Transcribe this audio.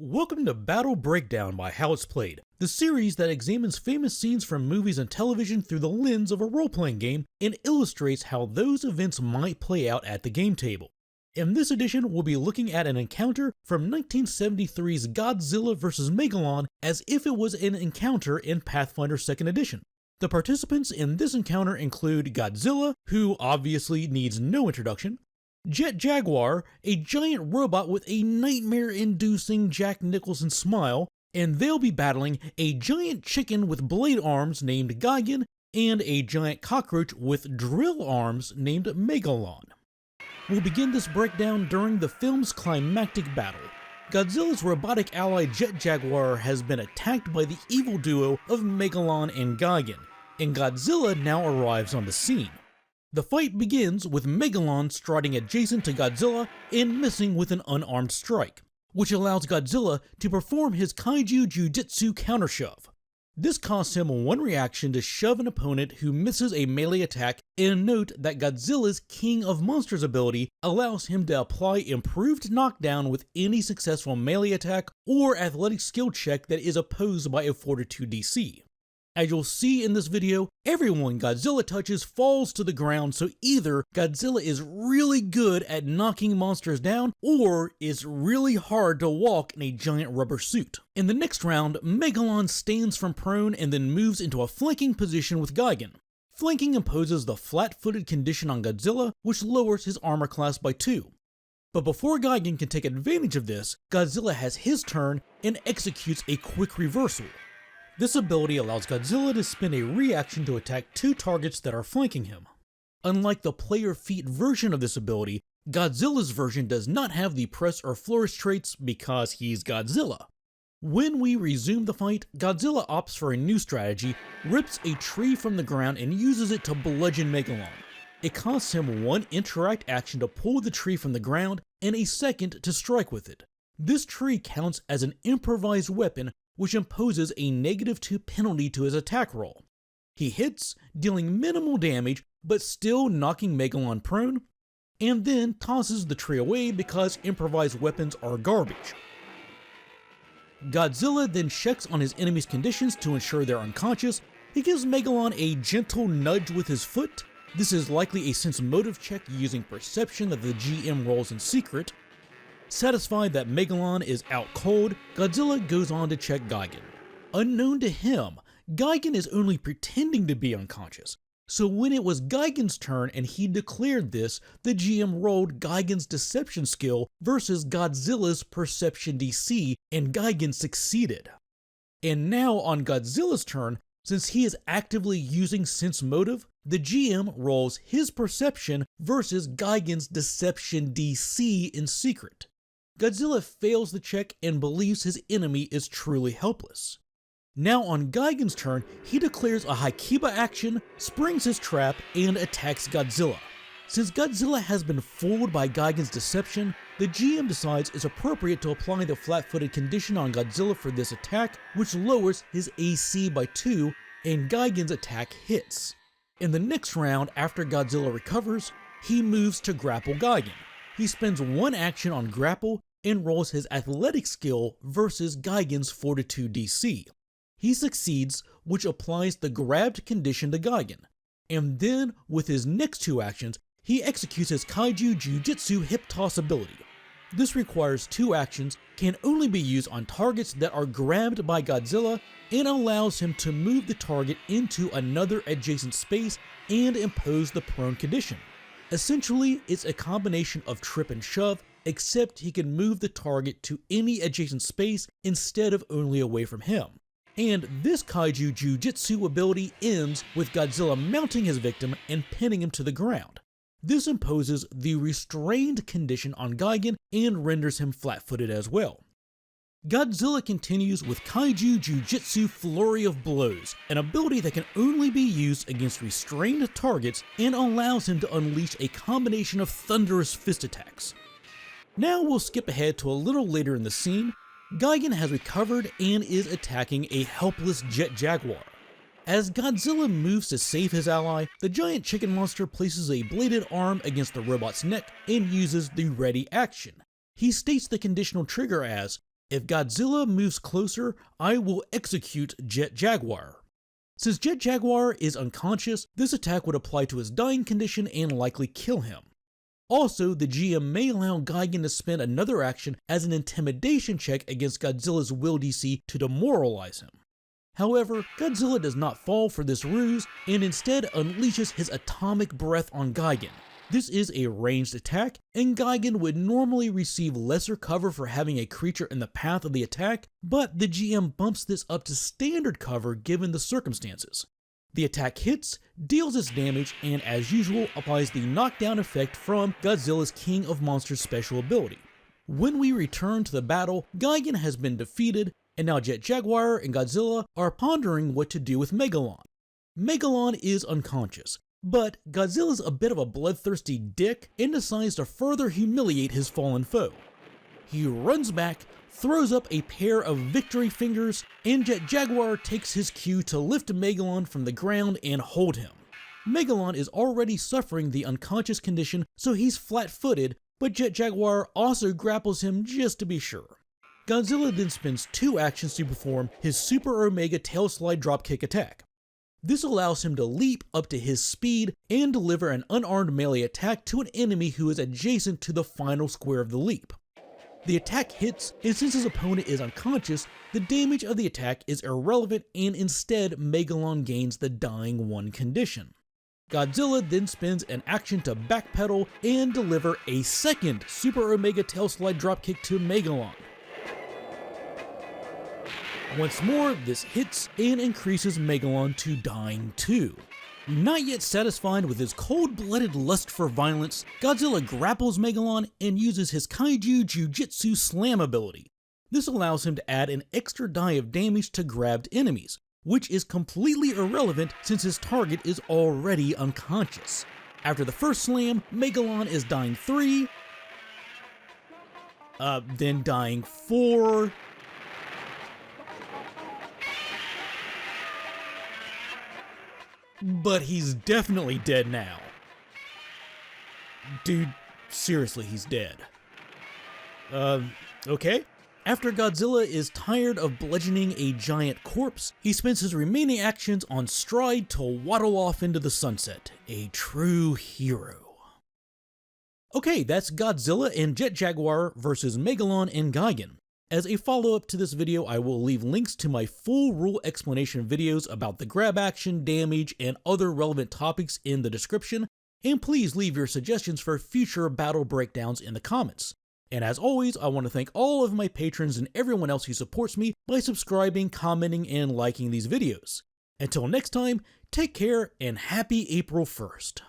Welcome to Battle Breakdown by How It's Played, the series that examines famous scenes from movies and television through the lens of a role-playing game and illustrates how those events might play out at the game table. In this edition, we'll be looking at an encounter from 1973's Godzilla vs. Megalon as if it was an encounter in Pathfinder 2nd Edition. The participants in this encounter include Godzilla, who obviously needs no introduction, Jaguar, a giant robot with a nightmare-inducing Jack Nicholson smile, and they'll be battling a giant chicken with blade arms named Gigan and a giant cockroach with drill arms named Megalon. We'll begin this breakdown during the film's climactic battle. Godzilla's robotic ally Jaguar has been attacked by the evil duo of Megalon and Gigan, and Godzilla now arrives on the scene. The fight begins with Megalon striding adjacent to Godzilla and missing with an unarmed strike, which allows Godzilla to perform his kaiju jujitsu countershove. This costs him one reaction to shove an opponent who misses a melee attack, and note that Godzilla's King of Monsters ability allows him to apply improved knockdown with any successful melee attack or athletic skill check that is opposed by a Fortitude DC. As you'll see in this video, everyone Godzilla touches falls to the ground, so either Godzilla is really good at knocking monsters down, or it's really hard to walk in a giant rubber suit. In the next round, Megalon stands from prone and then moves into a flanking position with Gigan. Flanking imposes the flat-footed condition on Godzilla, which lowers his armor class by 2. But before Gigan can take advantage of this, Godzilla has his turn and executes a quick reversal. This ability allows Godzilla to spend a reaction to attack 2 targets that are flanking him. Unlike the player feat version of this ability, Godzilla's version does not have the press or flourish traits because he's Godzilla. When we resume the fight, Godzilla opts for a new strategy, rips a tree from the ground and uses it to bludgeon Megalon. It costs him 1 interact action to pull the tree from the ground and a second to strike with it. This tree counts as an improvised weapon, which imposes a -2 penalty to his attack roll. He hits, dealing minimal damage, but still knocking Megalon prone, and then tosses the tree away because improvised weapons are garbage. Godzilla then checks on his enemy's conditions to ensure they're unconscious. He gives Megalon a gentle nudge with his foot. This is likely a sense motive check using perception that the GM rolls in secret. Satisfied that Megalon is out cold, Godzilla goes on to check Gigan. Unknown to him, Gigan is only pretending to be unconscious, so when it was Gigan's turn and he declared this, the GM rolled Gigan's deception skill versus Godzilla's perception DC, and Gigan succeeded. And now on Godzilla's turn, since he is actively using sense motive, the GM rolls his perception versus Gigan's deception DC in secret. Godzilla fails the check and believes his enemy is truly helpless. Now on Gigan's turn, he declares a Haikiba action, springs his trap, and attacks Godzilla. Since Godzilla has been fooled by Gigan's deception, the GM decides it's appropriate to apply the flat-footed condition on Godzilla for this attack, which lowers his AC by 2, and Gigan's attack hits. In the next round, after Godzilla recovers, he moves to grapple Gigan. He spends 1 action on grapple and rolls his athletic skill versus Gigan's Fortitude DC. He succeeds, which applies the grabbed condition to Gigan. And then, with his next 2 actions, he executes his kaiju jujitsu hip toss ability. This requires 2 actions, can only be used on targets that are grabbed by Godzilla, and allows him to move the target into another adjacent space and impose the prone condition. Essentially, it's a combination of trip and shove, except he can move the target to any adjacent space instead of only away from him. And this kaiju jujitsu ability ends with Godzilla mounting his victim and pinning him to the ground. This imposes the restrained condition on Gigan and renders him flat-footed as well. Godzilla continues with Kaiju Jujitsu Flurry of Blows, an ability that can only be used against restrained targets and allows him to unleash a combination of thunderous fist attacks. Now we'll skip ahead to a little later in the scene. Gigan has recovered and is attacking a helpless Jaguar. As Godzilla moves to save his ally, the giant chicken monster places a bladed arm against the robot's neck and uses the ready action. He states the conditional trigger as If Godzilla moves closer, I will execute Jaguar. Since Jaguar is unconscious, this attack would apply to his dying condition and likely kill him. Also, the GM may allow Gigan to spend another action as an intimidation check against Godzilla's will DC to demoralize him. However, Godzilla does not fall for this ruse and instead unleashes his atomic breath on Gigan. This is a ranged attack, and Gigan would normally receive lesser cover for having a creature in the path of the attack, but the GM bumps this up to standard cover given the circumstances. The attack hits, deals its damage, and as usual applies the knockdown effect from Godzilla's King of Monsters special ability. When we return to the battle, Gigan has been defeated, and now Jaguar and Godzilla are pondering what to do with Megalon. Megalon is unconscious, but Godzilla's a bit of a bloodthirsty dick and decides to further humiliate his fallen foe. He runs back, throws up a pair of victory fingers, and Jaguar takes his cue to lift Megalon from the ground and hold him. Megalon is already suffering the unconscious condition, so he's flat-footed, but Jaguar also grapples him just to be sure. Godzilla then spends 2 actions to perform his Super Omega Tail Slide Dropkick attack. This allows him to leap up to his speed and deliver an unarmed melee attack to an enemy who is adjacent to the final square of the leap. The attack hits, and since his opponent is unconscious, the damage of the attack is irrelevant and instead Megalon gains the Dying 1 condition. Godzilla then spends an action to backpedal and deliver a second Super Omega Tail Slide Dropkick to Megalon. Once more, this hits and increases Megalon to Dying 2. Not yet satisfied with his cold-blooded lust for violence, Godzilla grapples Megalon and uses his Kaiju Jujutsu Slam ability. This allows him to add an extra die of damage to grabbed enemies, which is completely irrelevant since his target is already unconscious. After the first slam, Megalon is Dying 3, then Dying 4, but he's definitely dead now. Dude, seriously, he's dead. Okay. After Godzilla is tired of bludgeoning a giant corpse, he spends his remaining actions on stride to waddle off into the sunset. A true hero. Okay, that's Godzilla and Jaguar versus Megalon and Gigan. As a follow-up to this video, I will leave links to my full rule explanation videos about the grab action, damage, and other relevant topics in the description, and please leave your suggestions for future battle breakdowns in the comments. And as always, I want to thank all of my patrons and everyone else who supports me by subscribing, commenting, and liking these videos. Until next time, take care and happy April 1st.